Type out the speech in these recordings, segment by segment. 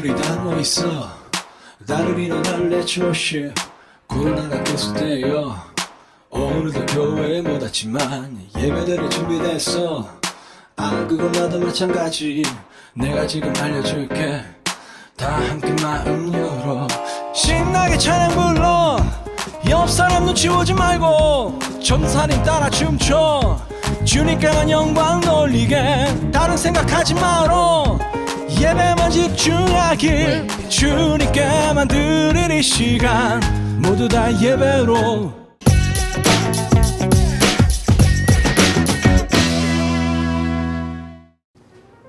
별이 다 누워있어. 나를 일어날래 조시 코로나가 계속돼요. 오늘도 교회에 못 왔지만 예배드릴 준비됐어. 그건 나도 마찬가지. 내가 지금 알려줄게. 다 함께 마음 열어 신나게 찬양 불러. 옆 사람 눈치 보지 말고 전사님 따라 춤춰. 주님께만 영광 돌리게 다른 생각하지 말어. 예배만 집중하길. 주님께만 드릴 이 시간 모두 다 예배로.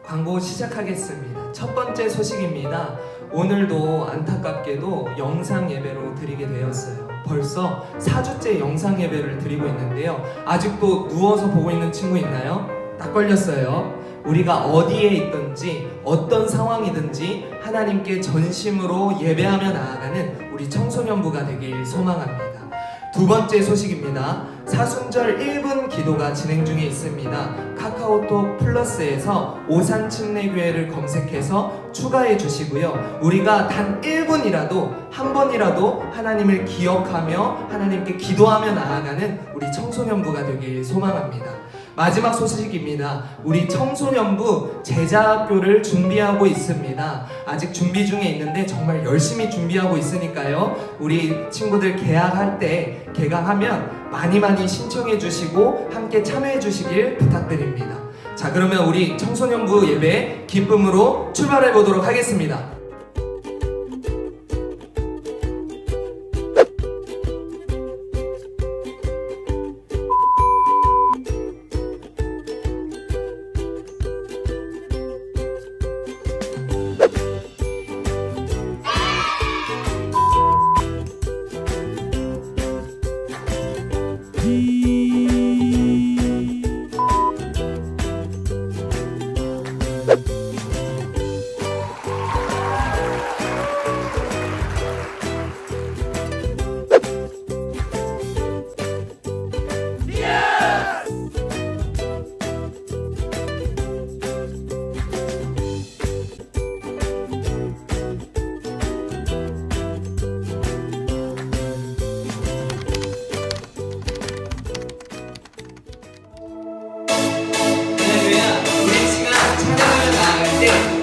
광고 시작하겠습니다. 첫 번째 소식입니다. 오늘도 안타깝게도 영상 예배로 드리게 되었어요. 벌써 4주째 영상 예배를 드리고 있는데요. 아직도 누워서 보고 있는 친구 있나요? 딱 걸렸어요. 우리가 어디에 있든지 어떤 상황이든지 하나님께 전심으로 예배하며 나아가는 우리 청소년부가 되길 소망합니다. 두 번째 소식입니다. 사순절 1분 기도가 진행 중에 있습니다. 카카오톡 플러스에서 오산침례교회를 검색해서 추가해 주시고요. 우리가 단 1분이라도 한 번이라도 하나님을 기억하며 하나님께 기도하며 나아가는 우리 청소년부가 되길 소망합니다. 마지막 소식입니다. 우리 청소년부 제자학교를 준비하고 있습니다. 아직 준비 중에 있는데 정말 열심히 준비하고 있으니까요. 우리 친구들 개강하면 많이 신청해 주시고 함께 참여해 주시길 부탁드립니다. 자, 그러면 우리 청소년부 예배 기쁨으로 출발해 보도록 하겠습니다.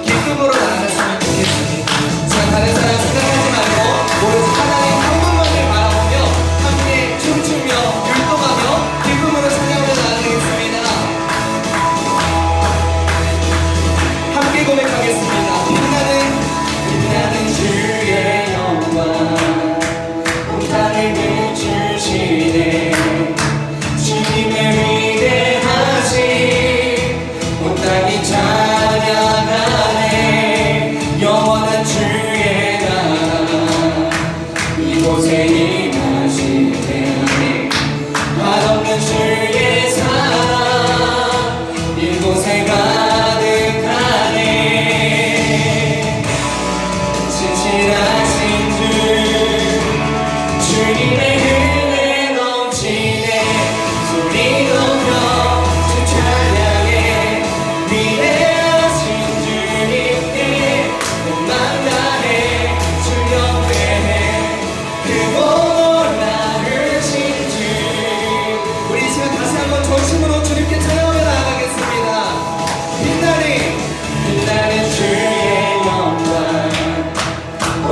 기쁨으로 나아갔으면 좋겠습니다. 자, 다른 사람 생각하지 말고 오로지 하나님 한 분만을 바라보며 함께 춤추며 율동하며 기쁨으로 찬양하며 나아가겠습니다. 함께 고백하겠습니다. 빛나는 주의 영광 온 땅을 비추시네. 주님의 위대하심 온 땅이 찬양하네. 영원한 주의 나라 이곳에 임하시네. 맛없는 주의 사랑 이곳에 가득하네. 진실하신 주 주님의 은혜 넘치네. 소리 높여 주 찬양해. 위대하신 주님께 몸만 다해 주 경배해. 크고 놀라우신 주. 우리 지금 다시 한번 전심으로 주님께 찬양하며 나아가겠습니다. 빛나는 주의 영광 온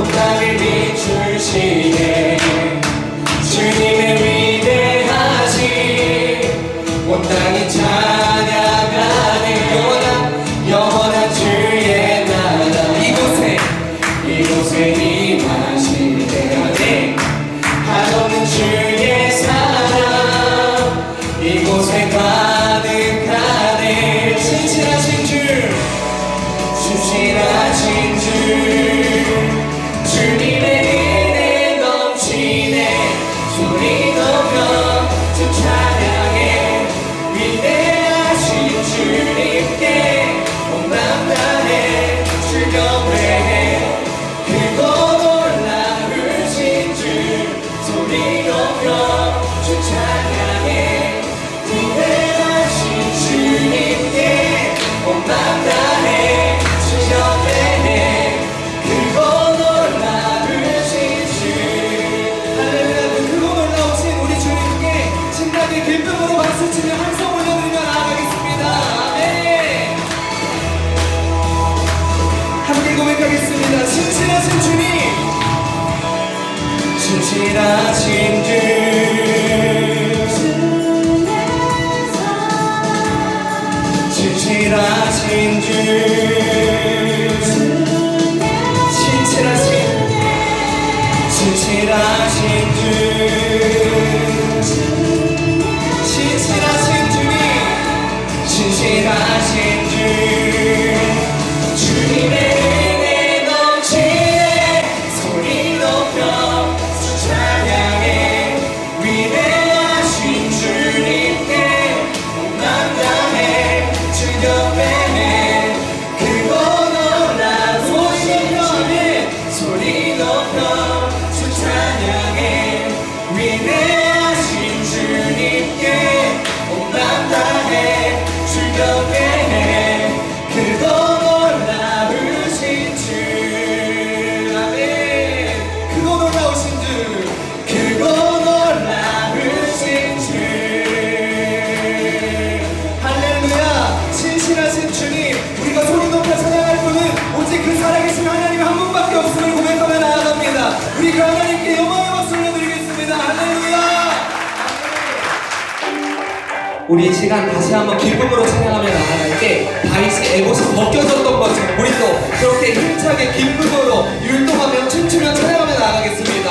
우리 이 시간 다시 한번 기쁨으로 찬양하며 나아갈 때 다윗의 에봇이 벗겨졌던 것처럼 우리 또 그렇게 힘차게 기쁨으로 율동하며 춤추며 찬양하며 나아가겠습니다.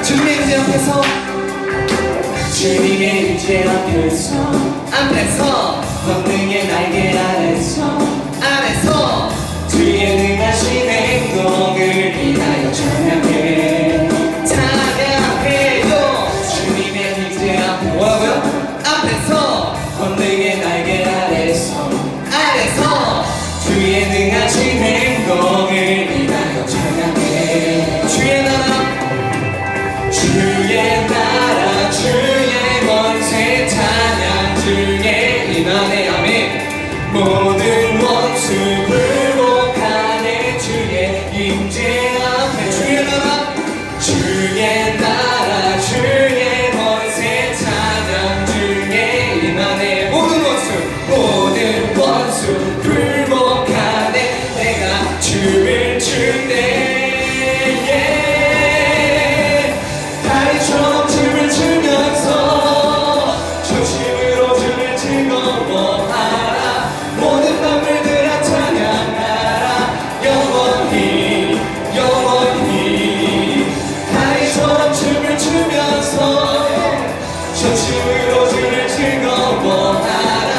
주님의 임재 앞에서 주님의 임재 앞에서 권능의 날개 안에서 주의 능하신 행동을 인하여 찬양해 찬양해요. 주님의 임재 앞에 뭐라고요? 앞에서 권능의 날개 안에서 주의 능하신 행동을 인하여 찬양해 주의 나라 주의 권세 찬양 주의 임하네 아멘 모든 원수 굴복하네 주의 임재 앞에 주의 나라 주의 나라 주의 권세 찬양 주의 임하네 모든 원수 굴복하네 내가 춤을 출때 다리처럼 춤을 추면서 조심으로 주를 즐거워하라 모든 만물들아 찬양하라 영원히 다리처럼 춤을 추면서 조심으로 주를 즐거워하라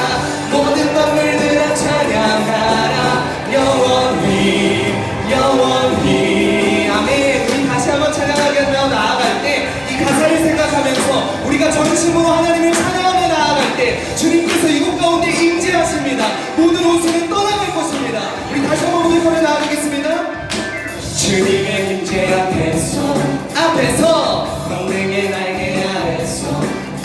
모든 만물들아 찬양하라 영원히 아멘. 우리 다시 한번 찬양하며 나아갈 때 이 가사를 생각하면서 우리가 전심으로 하나님을 찬양하며 나아갈 때 주님께서 이곳 가운데 임재하십니다. 모든 원수는 떠나갈 것입니다. 우리 다시 한번 고백하며 나아가겠습니다. 주님의 임재 앞에서 권능의 날개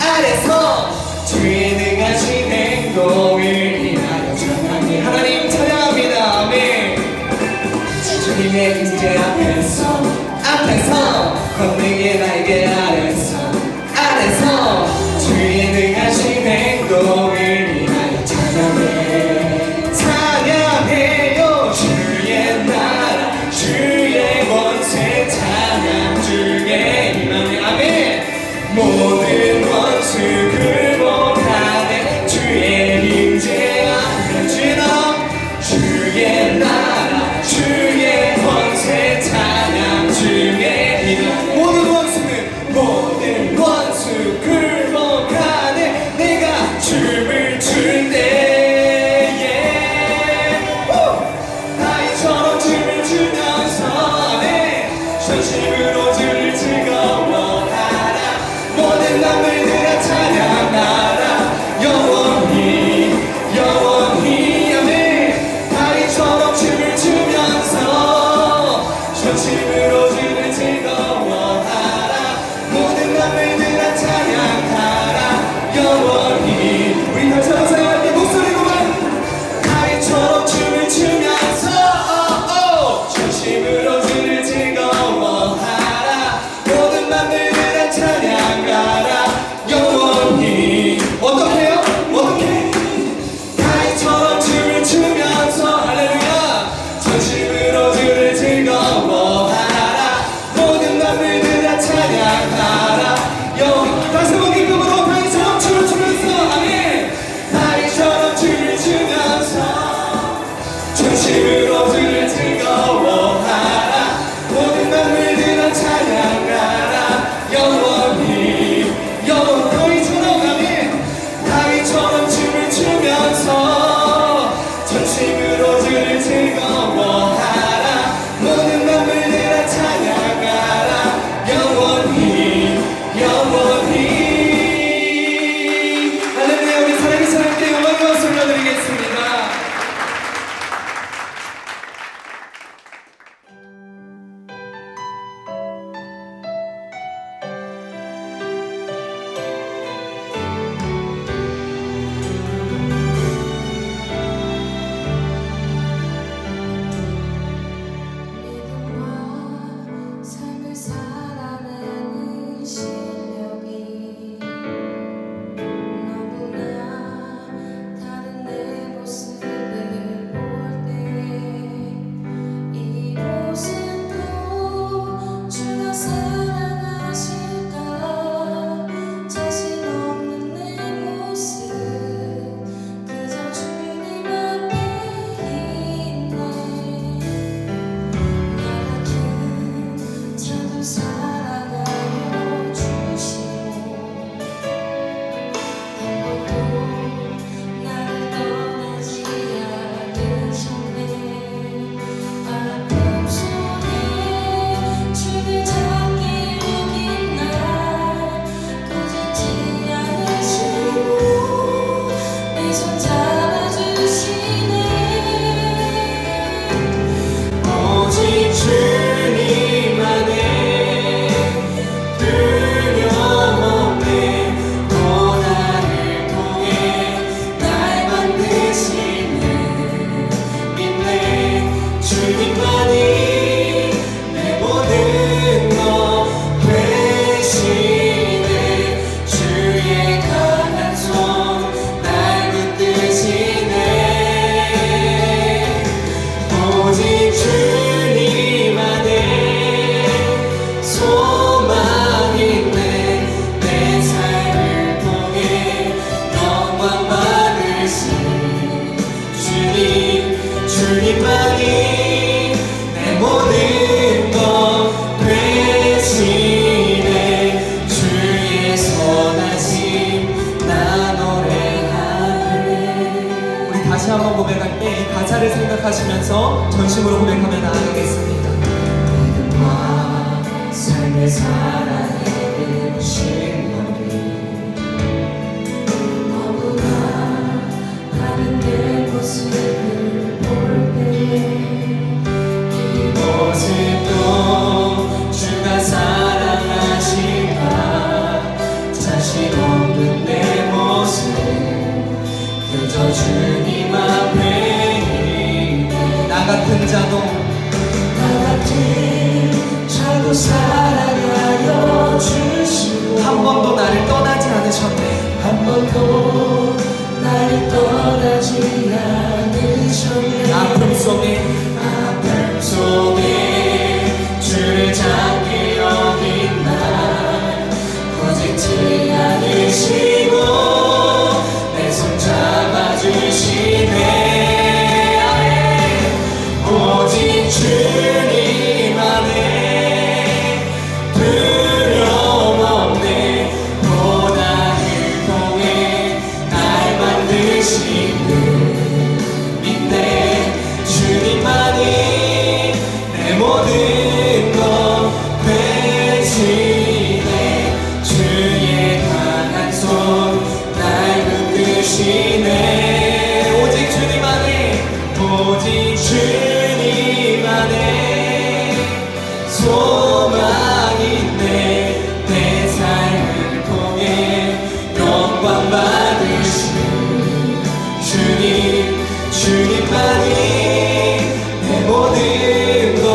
아래서 주의 능하신 행동을 인하여 찬양해 하나님 찬양합니다. 아멘. 주님의 임재 앞에서 권능의 날개 아래서 주의 능하신 행동을 인하여 찬양해 찬양해요. 주의 나라 주의 권세 찬양 주의 임하네 아멘 모든 원수 굴복하네 주의 임재 앞에 주의 나라 주의 권세 찬양 주의 임하네 모든 원수 굴복하네 내가 춤을 출 때에 다이처럼 춤을 추면서 전심으로 주를 즐거워하라 모든 남들들아 찬양하라 영원히 아멘 다이처럼 춤을 추면서 전심으로 주를 즐거워하라 모든 남들들아 찬양하라 영원히 우리 다시 한번 찬양할게 목소리로만 다이처럼 춤을 추면서 전심으로 주를 즐거워하라 모든 맘들아 찬양하라 영원히 어떻게요? 어떻게? 다이처럼 춤을 추면서 할렐루야 전심으로 주를 즐거워하라 주의 사랑에 부으신 너를 너무나 다른 내 모습을 볼 때에 이 모습도 주가 사랑하신가 자신 없는 내 모습 그저 주님 앞에 있네 나 같은 자도 사랑하여 주시고 한 번도 나를 떠나지 않으셨네 한 번도 나를 떠나지 않으셨네 아픔 속에 주를 잡게 여긴 날 거짓지 않으시고 내 손 잡아주시네 오직 주님 안에 두려움 없네 고난을 통해 날 만드신 그 믿네 주님만이 내 모든 것 되시네 주의 강한 손 날 붙드시네 오직 주님 안에 소망 있네 내 삶을 통해 영광 받으신 주님만이 내 모든 것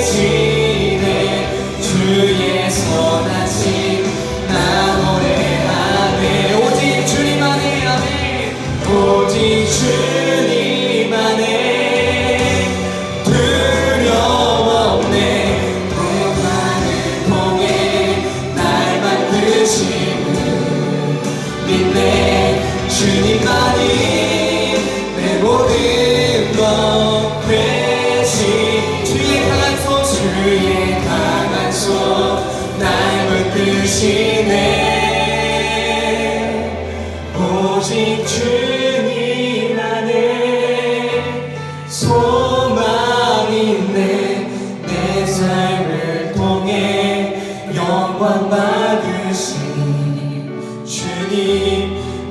되시네 주의 선하심 나 노래하네 오직 주님 안에 오직 주님 안에 두려움 없네 고난을 통해 날 만드시는 믿네 주님만이 내 모든 것 되신 주의 강한 손 날 붙드시네 오직 주님 안에 소망 있네 내 삶을 통해 영광 받으신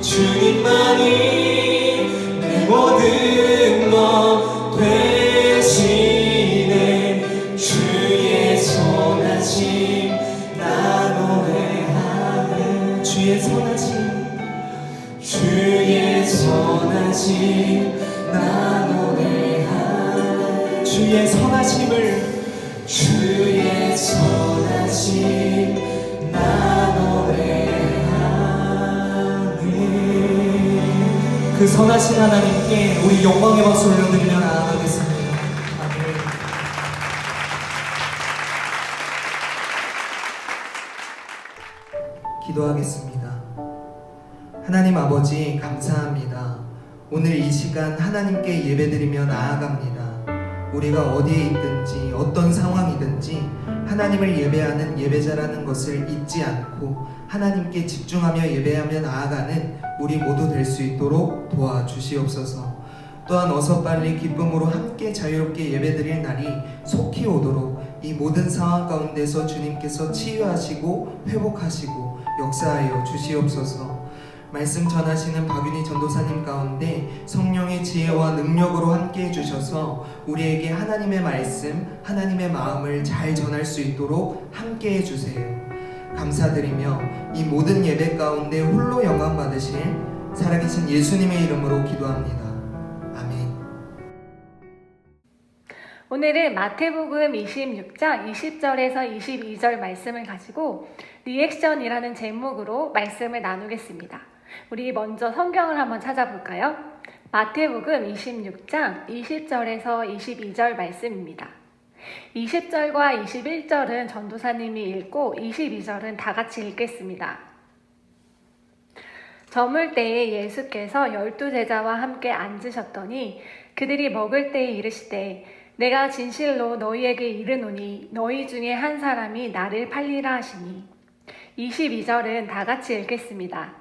주님만이 내 모든 것 되시네 주의 선하심 나 노래하네 주의 선하심 나 노래하네 주의 선하심 나 노래하네 그 선하신 하나님께 우리 영광의 박수 올려드리며 나아가겠습니다. 아멘. 기도하겠습니다. 하나님 아버지 감사합니다. 오늘 이 시간 하나님께 예배드리며 나아갑니다. 우리가 어디에 있든지 어떤 상황이든지 하나님을 예배하는 예배자라는 것을 잊지 않고 하나님께 집중하며 예배하며 나아가는 우리 모두 될 수 있도록 도와주시옵소서. 또한 어서 빨리 기쁨으로 함께 자유롭게 예배드릴 날이 속히 오도록 이 모든 상황 가운데서 주님께서 치유하시고 회복하시고 역사하여 주시옵소서. 말씀 전하시는 박윤희 전도사님 가운데 성령의 지혜와 능력으로 함께 해주셔서 우리에게 하나님의 말씀, 하나님의 마음을 잘 전할 수 있도록 함께 해주세요. 감사드리며 이 모든 예배 가운데 홀로 영광 받으실 살아계신 예수님의 이름으로 기도합니다. 아멘. 오늘은 마태복음 26장 20절에서 22절 말씀을 가지고 리액션이라는 제목으로 말씀을 나누겠습니다. 우리 먼저 성경을 한번 찾아볼까요? 마태복음 26장 20절에서 22절 말씀입니다. 20절과 21절은 전도사님이 읽고 22절은 다 같이 읽겠습니다. 저물 때에 예수께서 12제자와 함께 앉으셨더니 그들이 먹을 때에 이르시되 내가 진실로 너희에게 이르노니 너희 중에 한 사람이 나를 팔리라 하시니 22절은 다 같이 읽겠습니다.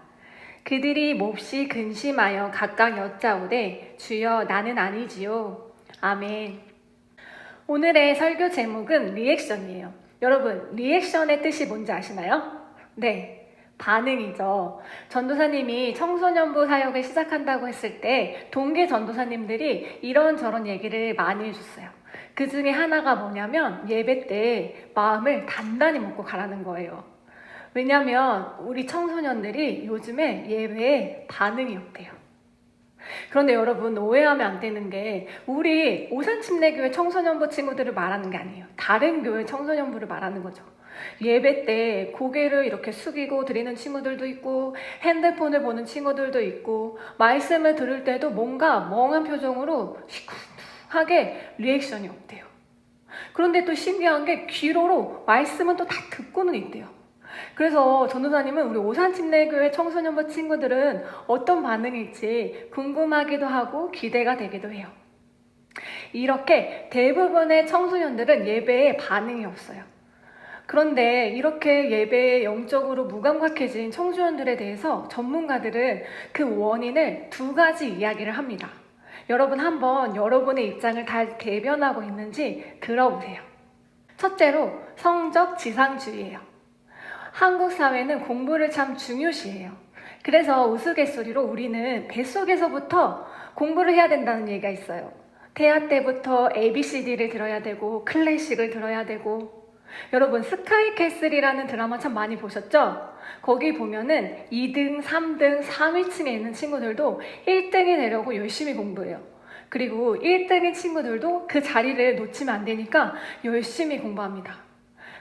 그들이 몹시 근심하여 각각 여짜오되 주여 나는 아니지요. 아멘. 오늘의 설교 제목은 리액션이에요. 여러분, 리액션의 뜻이 뭔지 아시나요? 네, 반응이죠. 전도사님이 청소년부 사역을 시작한다고 했을 때 동계 전도사님들이 이런저런 얘기를 많이 해줬어요. 그 중에 하나가 뭐냐면 예배 때 마음을 단단히 먹고 가라는 거예요. 왜냐면 우리 청소년들이 요즘에 예배에 반응이 없대요. 그런데 여러분, 오해하면 안 되는 게 우리 오산침례교회 청소년부 친구들을 말하는 게 아니에요. 다른 교회 청소년부를 말하는 거죠. 예배 때 고개를 이렇게 숙이고 드리는 친구들도 있고 핸드폰을 보는 친구들도 있고 말씀을 들을 때도 뭔가 멍한 표정으로 시큰둥하게 리액션이 없대요. 그런데 또 신기한 게 귀로로 말씀은 또 다 듣고는 있대요. 그래서 전도사님은 우리 오산침례교회 청소년부 친구들은 어떤 반응일지 궁금하기도 하고 기대가 되기도 해요. 이렇게 대부분의 청소년들은 예배에 반응이 없어요. 그런데 이렇게 예배에 영적으로 무감각해진 청소년들에 대해서 전문가들은 그 원인을 두 가지 이야기를 합니다. 여러분, 한번 여러분의 입장을 다 대변하고 있는지 들어보세요. 첫째로 성적 지상주의예요. 한국 사회는 공부를 참 중요시해요. 그래서 우스갯소리로 우리는 뱃속에서부터 공부를 해야 된다는 얘기가 있어요. 태아 때부터 ABCD를 들어야 되고 클래식을 들어야 되고. 여러분, 스카이캐슬이라는 드라마 참 많이 보셨죠? 거기 보면은 2등, 3등, 3위층에 있는 친구들도 1등이 되려고 열심히 공부해요. 그리고 1등인 친구들도 그 자리를 놓치면 안 되니까 열심히 공부합니다.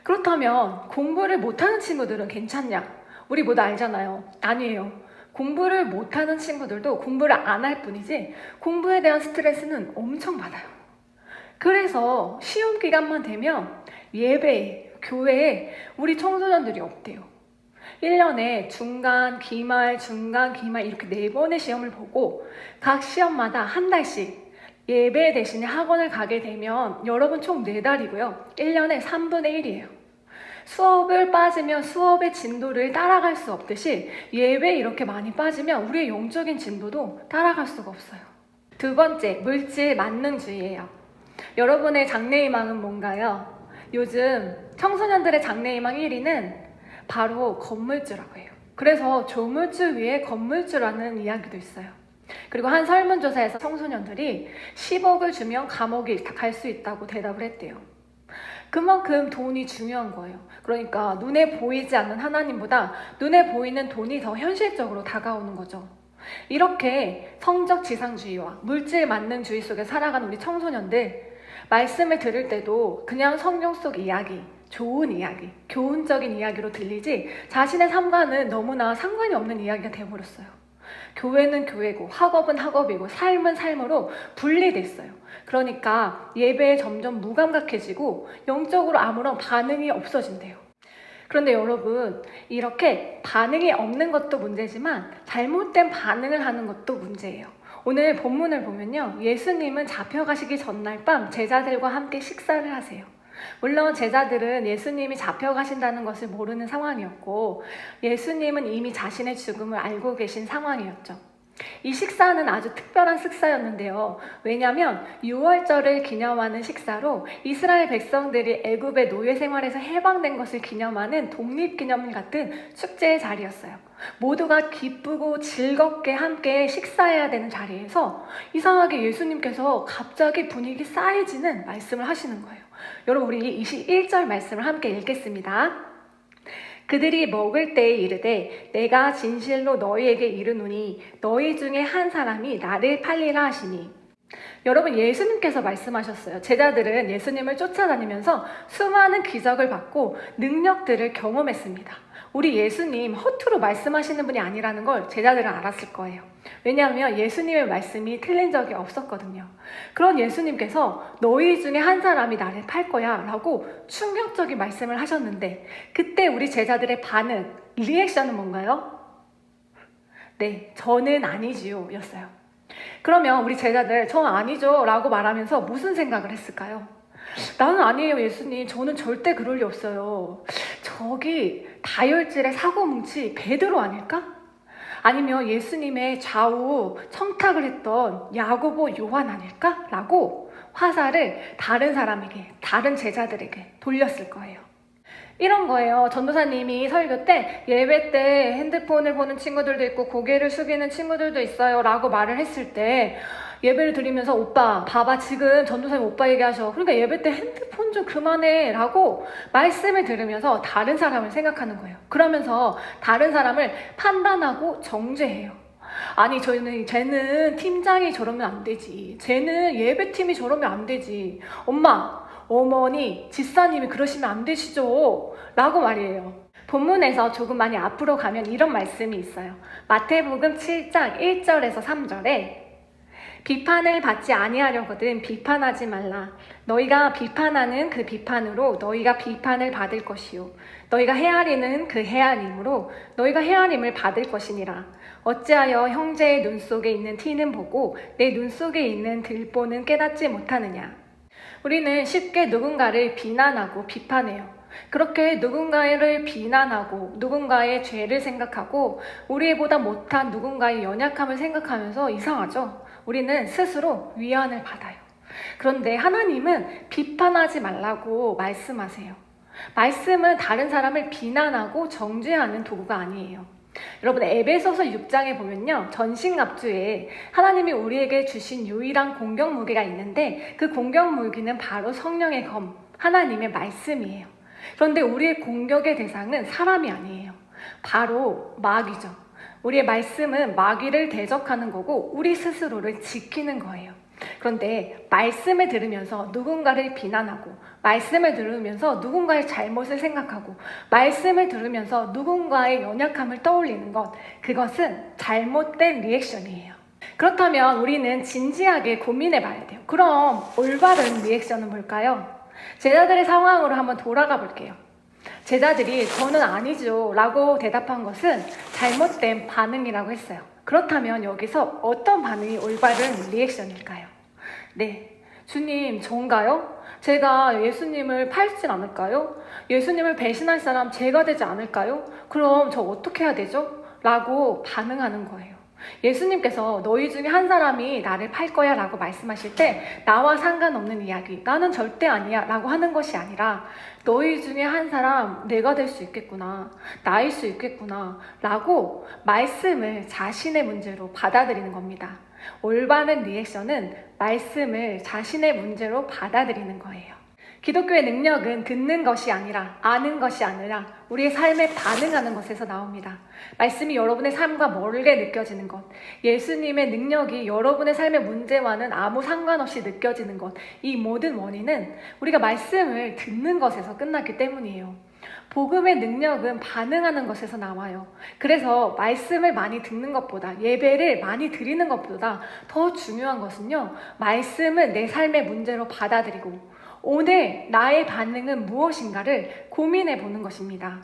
그렇다면 공부를 못하는 친구들은 괜찮냐? 우리 모두 알잖아요. 아니에요. 공부를 못하는 친구들도 공부를 안 할 뿐이지 공부에 대한 스트레스는 엄청 받아요. 그래서 시험 기간만 되면 예배에, 교회에 우리 청소년들이 없대요. 1년에 중간, 기말 이렇게 4번의 시험을 보고 각 시험마다 한 달씩 예배 대신에 학원을 가게 되면 여러분 총 4달이고요. 1년에 3분의 1이에요. 수업을 빠지면 수업의 진도를 따라갈 수 없듯이 예배 이렇게 많이 빠지면 우리의 영적인 진도도 따라갈 수가 없어요. 두 번째, 물질 만능주의예요. 여러분의 장래희망은 뭔가요? 요즘 청소년들의 장래희망 1위는 바로 건물주라고 해요. 그래서 조물주 위에 건물주라는 이야기도 있어요. 그리고 한 설문조사에서 청소년들이 10억을 주면 감옥에 갈 수 있다고 대답을 했대요. 그만큼 돈이 중요한 거예요. 그러니까 눈에 보이지 않는 하나님보다 눈에 보이는 돈이 더 현실적으로 다가오는 거죠. 이렇게 성적 지상주의와 물질 만능주의 속에 살아가는 우리 청소년들, 말씀을 들을 때도 그냥 성경 속 이야기, 좋은 이야기, 교훈적인 이야기로 들리지 자신의 삶과는 너무나 상관이 없는 이야기가 되어버렸어요. 교회는 교회고 학업은 학업이고 삶은 삶으로 분리됐어요. 그러니까 예배에 점점 무감각해지고 영적으로 아무런 반응이 없어진대요. 그런데 여러분, 이렇게 반응이 없는 것도 문제지만 잘못된 반응을 하는 것도 문제예요. 오늘 본문을 보면요, 예수님은 잡혀가시기 전날 밤 제자들과 함께 식사를 하세요. 물론 제자들은 예수님이 잡혀가신다는 것을 모르는 상황이었고 예수님은 이미 자신의 죽음을 알고 계신 상황이었죠. 이 식사는 아주 특별한 식사였는데요. 왜냐하면 유월절을 기념하는 식사로 이스라엘 백성들이 애굽의 노예 생활에서 해방된 것을 기념하는 독립기념일 같은 축제의 자리였어요. 모두가 기쁘고 즐겁게 함께 식사해야 되는 자리에서 이상하게 예수님께서 갑자기 분위기 싸해지는 말씀을 하시는 거예요. 여러분, 우리 21절 말씀을 함께 읽겠습니다. 그들이 먹을 때에 이르되 내가 진실로 너희에게 이르노니 너희 중에 한 사람이 나를 팔리라 하시니. 여러분, 예수님께서 말씀하셨어요. 제자들은 예수님을 쫓아다니면서 수많은 기적을 받고 능력들을 경험했습니다. 우리 예수님 허투루 말씀하시는 분이 아니라는 걸 제자들은 알았을 거예요. 왜냐하면 예수님의 말씀이 틀린 적이 없었거든요. 그런 예수님께서 너희 중에 한 사람이 나를 팔 거야 라고 충격적인 말씀을 하셨는데 그때 우리 제자들의 반응, 리액션은 뭔가요? 네, 저는 아니지요 였어요. 그러면 우리 제자들 저 아니죠 라고 말하면서 무슨 생각을 했을까요? 나는 아니에요 예수님, 저는 절대 그럴 리 없어요. 저기 다혈질의 사고뭉치 베드로 아닐까? 아니면 예수님의 좌우 청탁을 했던 야고보, 요한 아닐까? 라고 화살을 다른 사람에게, 다른 제자들에게 돌렸을 거예요. 이런 거예요. 전도사님이 설교 때 예배 때 핸드폰을 보는 친구들도 있고 고개를 숙이는 친구들도 있어요 라고 말을 했을 때 예배를 드리면서 오빠 봐봐 지금 전도사님 오빠 얘기하셔. 그러니까 예배 때 핸드폰 좀 그만해 라고 말씀을 들으면서 다른 사람을 생각하는 거예요. 그러면서 다른 사람을 판단하고 정죄해요. 아니 쟤는 팀장이 저러면 안 되지. 쟤는 예배팀이 저러면 안 되지. 엄마 어머니 집사님이 그러시면 안 되시죠 라고 말이에요. 본문에서 조금 많이 앞으로 가면 이런 말씀이 있어요. 마태복음 7장 1절에서 3절에 비판을 받지 아니하려거든 비판하지 말라. 너희가 비판하는 그 비판으로 너희가 비판을 받을 것이요 너희가 헤아리는 그 헤아림으로 너희가 헤아림을 받을 것이니라. 어찌하여 형제의 눈 속에 있는 티는 보고 내 눈 속에 있는 들보는 깨닫지 못하느냐. 우리는 쉽게 누군가를 비난하고 비판해요. 그렇게 누군가를 비난하고 누군가의 죄를 생각하고 우리보다 못한 누군가의 연약함을 생각하면서 이상하죠? 우리는 스스로 위안을 받아요. 그런데 하나님은 비판하지 말라고 말씀하세요. 말씀은 다른 사람을 비난하고 정죄하는 도구가 아니에요. 여러분 에베소서 6장에 보면요 전신갑주에 하나님이 우리에게 주신 유일한 공격 무기가 있는데 그 공격 무기는 바로 성령의 검 하나님의 말씀이에요. 그런데 우리의 공격의 대상은 사람이 아니에요. 바로 마귀죠. 우리의 말씀은 마귀를 대적하는 거고 우리 스스로를 지키는 거예요. 그런데 말씀을 들으면서 누군가를 비난하고 말씀을 들으면서 누군가의 잘못을 생각하고 말씀을 들으면서 누군가의 연약함을 떠올리는 것, 그것은 잘못된 리액션이에요. 그렇다면 우리는 진지하게 고민해 봐야 돼요. 그럼 올바른 리액션은 뭘까요? 제자들의 상황으로 한번 돌아가 볼게요. 제자들이 저는 아니죠 라고 대답한 것은 잘못된 반응이라고 했어요. 그렇다면 여기서 어떤 반응이 올바른 리액션일까요? 네, 주님 전가요? 제가 예수님을 팔진 않을까요? 예수님을 배신할 사람 제가 되지 않을까요? 그럼 저 어떻게 해야 되죠? 라고 반응하는 거예요. 예수님께서 너희 중에 한 사람이 나를 팔 거야 라고 말씀하실 때 나와 상관없는 이야기, 나는 절대 아니야 라고 하는 것이 아니라 너희 중에 한 사람 내가 될 수 있겠구나, 나일 수 있겠구나 라고 말씀을 자신의 문제로 받아들이는 겁니다. 올바른 리액션은 말씀을 자신의 문제로 받아들이는 거예요. 기독교의 능력은 듣는 것이 아니라 아는 것이 아니라 우리의 삶에 반응하는 것에서 나옵니다. 말씀이 여러분의 삶과 멀게 느껴지는 것, 예수님의 능력이 여러분의 삶의 문제와는 아무 상관없이 느껴지는 것, 이 모든 원인은 우리가 말씀을 듣는 것에서 끝났기 때문이에요. 복음의 능력은 반응하는 것에서 나와요. 그래서 말씀을 많이 듣는 것보다, 예배를 많이 드리는 것보다 더 중요한 것은요, 말씀을 내 삶의 문제로 받아들이고 오늘 나의 반응은 무엇인가를 고민해 보는 것입니다.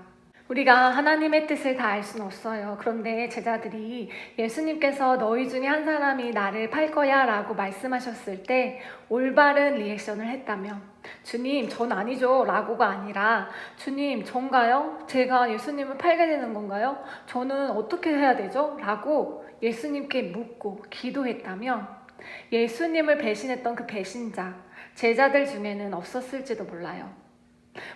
우리가 하나님의 뜻을 다 알 수는 없어요. 그런데 제자들이 예수님께서 너희 중에 한 사람이 나를 팔 거야 라고 말씀하셨을 때 올바른 리액션을 했다면 주님 전 아니죠 라고가 아니라 주님 전가요? 제가 예수님을 팔게 되는 건가요? 저는 어떻게 해야 되죠? 라고 예수님께 묻고 기도했다면 예수님을 배신했던 그 배신자 제자들 중에는 없었을지도 몰라요.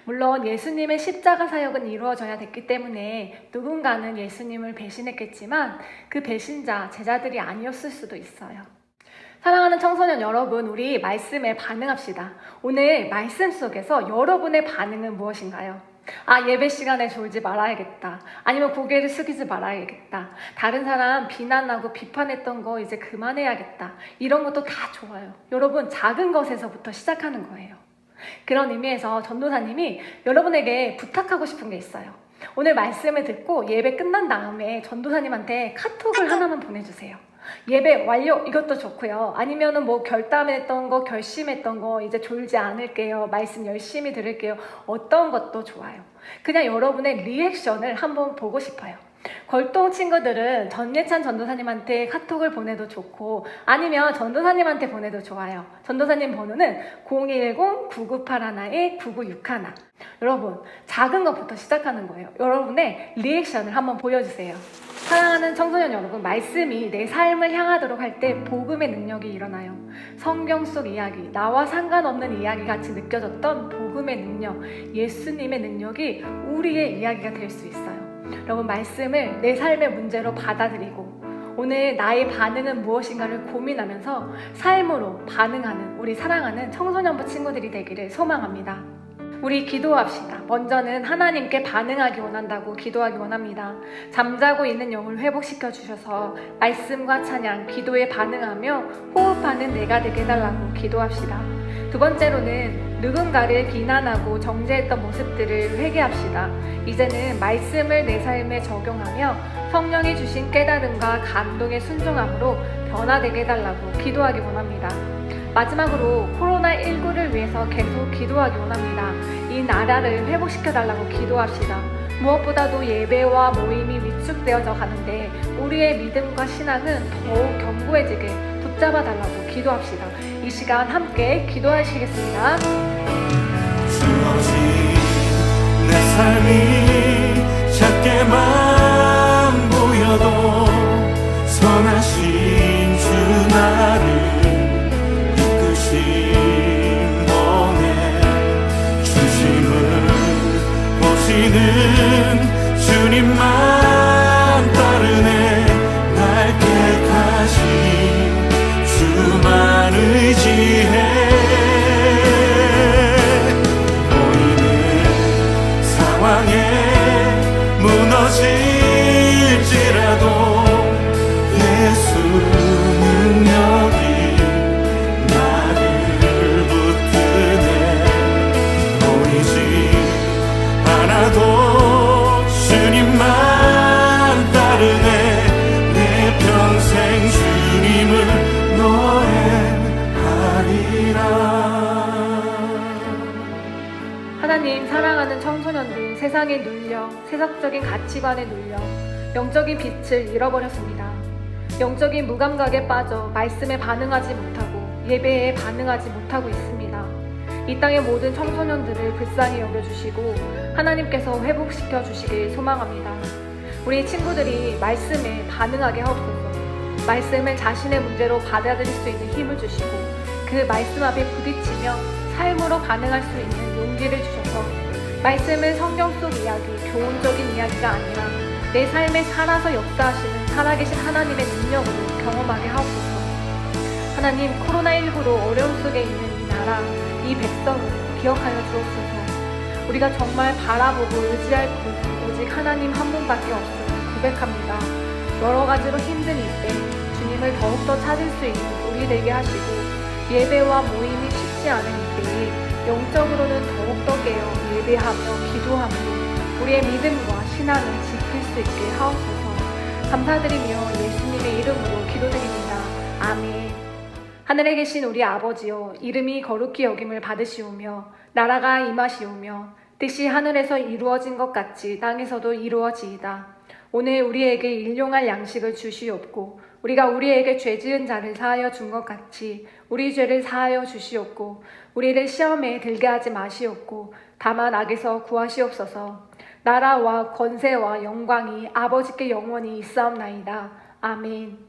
물론 예수님의 십자가 사역은 이루어져야 됐기 때문에 누군가는 예수님을 배신했겠지만 그 배신자 제자들이 아니었을 수도 있어요. 사랑하는 청소년 여러분, 우리 말씀에 반응합시다. 오늘 말씀 속에서 여러분의 반응은 무엇인가요? 예배 시간에 졸지 말아야겠다. 아니면 고개를 숙이지 말아야겠다. 다른 사람 비난하고 비판했던 거 이제 그만해야겠다. 이런 것도 다 좋아요. 여러분, 작은 것에서부터 시작하는 거예요. 그런 의미에서 전도사님이 여러분에게 부탁하고 싶은 게 있어요. 오늘 말씀을 듣고 예배 끝난 다음에 전도사님한테 카톡을 하나만 보내주세요. 예배 완료 이것도 좋고요. 아니면은 뭐 결단했던 거, 결심했던 거 이제 졸지 않을게요. 말씀 열심히 들을게요. 어떤 것도 좋아요. 그냥 여러분의 리액션을 한번 보고 싶어요. 걸동 친구들은 전예찬 전도사님한테 카톡을 보내도 좋고 아니면 전도사님한테 보내도 좋아요. 전도사님 번호는 010-9981-9961. 여러분 작은 것부터 시작하는 거예요. 여러분의 리액션을 한번 보여주세요. 사랑하는 청소년 여러분, 말씀이 내 삶을 향하도록 할 때 복음의 능력이 일어나요. 성경 속 이야기, 나와 상관없는 이야기 같이 느껴졌던 복음의 능력, 예수님의 능력이 우리의 이야기가 될 수 있어요. 여러분, 말씀을 내 삶의 문제로 받아들이고 오늘 나의 반응은 무엇인가를 고민하면서 삶으로 반응하는 우리 사랑하는 청소년부 친구들이 되기를 소망합니다. 우리 기도합시다. 먼저는 하나님께 반응하기 원한다고 기도하기 원합니다. 잠자고 있는 영을 회복시켜 주셔서 말씀과 찬양, 기도에 반응하며 호흡하는 내가 되게 해달라고 기도합시다. 두 번째로는 누군가를 비난하고 정죄했던 모습들을 회개합시다. 이제는 말씀을 내 삶에 적용하며 성령이 주신 깨달음과 감동의 순종함으로 변화되게 해달라고 기도하기 원합니다. 마지막으로 코로나19를 위해서 계속 기도하기 원합니다. 이 나라를 회복시켜달라고 기도합시다. 무엇보다도 예배와 모임이 위축되어져 가는데 우리의 믿음과 신앙은 더욱 견고해지게 붙잡아달라고 기도합시다. 이 시간 함께 기도하시겠습니다. 주어진 내 삶이 작게만 보여도 선하신 주 나를 보시는 주님만 따르네. 날 택하신 주만 의지해. 보이는 상황에 무너질지라도 예수 능력이 나를 붙드네. 보이지 않아도 주님만 따르네. 내 평생 주님을 노래하리라. 하나님, 사랑하는 청소년들, 세상에 눌려, 세상적인 가치관에 눌려 영적인 빛을 잃어버렸습니다. 영적인 무감각에 빠져 말씀에 반응하지 못하고 예배에 반응하지 못하고 있습니다. 이 땅의 모든 청소년들을 불쌍히 여겨주시고 하나님께서 회복시켜 주시길 소망합니다. 우리 친구들이 말씀에 반응하게 하옵소서. 말씀을 자신의 문제로 받아들일 수 있는 힘을 주시고 그 말씀 앞에 부딪히며 삶으로 반응할 수 있는 용기를 주셔서 말씀은 성경 속 이야기, 교훈적인 이야기가 아니라 내 삶에 살아서 역사하시는 살아계신 하나님의 능력으로 경험하게 하옵소서. 하나님, 코로나19로 어려움 속에 있는 이 나라, 이 백성을 기억하여 주옵소서. 우리가 정말 바라보고 의지할 곳은 오직 하나님 한 분밖에 없음을 고백합니다. 여러 가지로 힘든 이때 주님을 더욱더 찾을 수 있는 우리 되게 하시고 예배와 모임이 쉽지 않은 이때에 영적으로는 더욱더 깨어 예배하며 기도하며 우리의 믿음과 신앙을 지킬 수 있게 하옵소서. 감사드리며 예수님의 이름으로 기도드립니다. 아멘. 하늘에 계신 우리 아버지여, 이름이 거룩히 여김을 받으시오며 나라가 임하시오며 뜻이 하늘에서 이루어진 것 같이 땅에서도 이루어지이다. 오늘 우리에게 일용할 양식을 주시옵고 우리가 우리에게 죄 지은 자를 사하여 준 것 같이 우리 죄를 사하여 주시옵고 우리를 시험에 들게 하지 마시옵고 다만 악에서 구하시옵소서. 나라와 권세와 영광이 아버지께 영원히 있사옵나이다. 아멘.